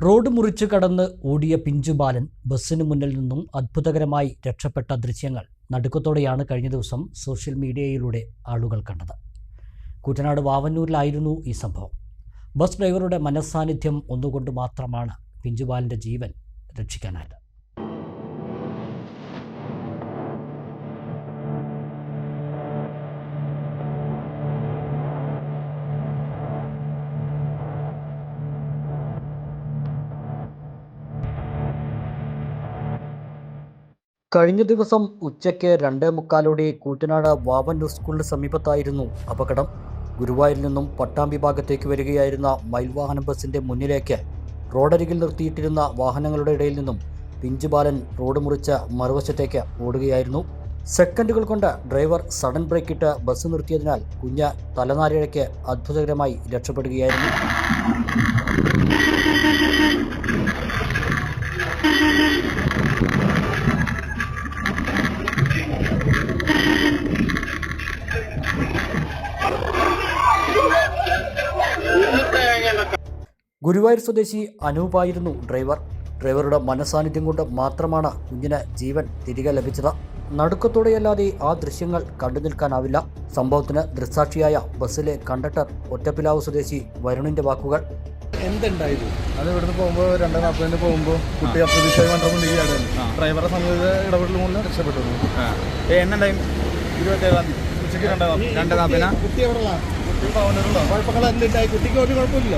Road മുറിച്ചു കടന്ന് ഓടിയ പിഞ്ചുബാലൻ ബസ്സിന് മുന്നിൽ നിന്നും അത്ഭുതകരമായി രക്ഷപ്പെട്ട ദൃശ്യങ്ങൾ നടുക്കത്തോടെയാണ് കഴിഞ്ഞ ദിവസം സോഷ്യൽ മീഡിയയിലൂടെ ആളുകൾ കണ്ടത്. കുട്ടനാട് വാവന്നൂരിലായിരുന്നു ഈ സംഭവം. ബസ് ഡ്രൈവറുടെ മനസ്സാന്നിധ്യം ഒന്നുകൊണ്ട് മാത്രമാണ് പിഞ്ചുബാലൻ്റെ ജീവൻ രക്ഷിക്കാനായത്. കഴിഞ്ഞ ദിവസം ഉച്ചയ്ക്ക് 2:45 കൂറ്റനാട് വാവന്നൂർ സ്കൂളിന് സമീപത്തായിരുന്നു അപകടം. ഗുരുവായൂരിൽ നിന്നും പട്ടാമ്പി ഭാഗത്തേക്ക് വരികയായിരുന്ന മയിൽവാഹനം ബസിൻ്റെ മുന്നിലേക്ക് റോഡരികിൽ നിർത്തിയിട്ടിരുന്ന വാഹനങ്ങളുടെ ഇടയിൽ നിന്നും പിഞ്ചുബാലൻ റോഡ് മുറിച്ച് മറുവശത്തേക്ക് ഓടുകയായിരുന്നു. സെക്കൻഡുകൾ കൊണ്ട് ഡ്രൈവർ സഡൻ ബ്രേക്കിട്ട് ബസ് നിർത്തിയതിനാൽ കുഞ്ഞ് തലനാരിഴയ്ക്ക് അത്ഭുതകരമായി രക്ഷപ്പെടുകയായിരുന്നു. ഗുരുവായൂർ സ്വദേശി അനൂപായിരുന്നു ഡ്രൈവർ. ഡ്രൈവറുടെ മനസാന്നിധ്യം കൊണ്ട് മാത്രമാണ് കുഞ്ഞിന് ജീവൻ തിരികെ ലഭിച്ചത്. നടുക്കത്തോടെയല്ലാതെ ആ ദൃശ്യങ്ങൾ കണ്ടു നിൽക്കാനാവില്ല. സംഭവത്തിന് ദൃക്സാക്ഷിയായ ബസ്സിലെ കണ്ടക്ടർ ഒറ്റപ്പിലാവ് സ്വദേശി വരുണിന്റെ വാക്കുകൾ. എന്തുണ്ടായിരുന്നു? അത് ഇവിടുന്ന് പോകുമ്പോൾ 2:40 പോകുമ്പോൾ കുട്ടി അപ്രതീക്ഷിതമായി വണ്ടിയാണ്. ഡ്രൈവറുടെ സമയത്ത് ഇടപെടൽ മൂലം രക്ഷപ്പെട്ടു. ഉച്ചയ്ക്ക് 2:40 കുട്ടി എവിടെ? കുട്ടി ഭവനത്തിലുള്ള കുഴപ്പങ്ങൾ എന്തുണ്ടായി? കുട്ടിക്ക് ഒരു കുഴപ്പമില്ല.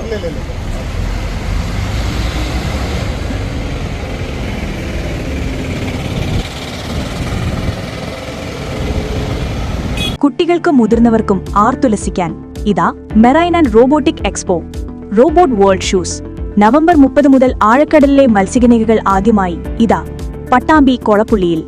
കുട്ടികൾക്കും മുതിർന്നവർക്കും ആർത്തുലസിക്കാൻ ഇതാ marine and robotic expo robot world shoes. November 30 മുതൽ ആഴക്കടലിലെ മത്സ്യകന്യകകൾ ആദ്യമായി ഇതാ പട്ടാമ്പി കൊളപ്പുള്ളിയിൽ.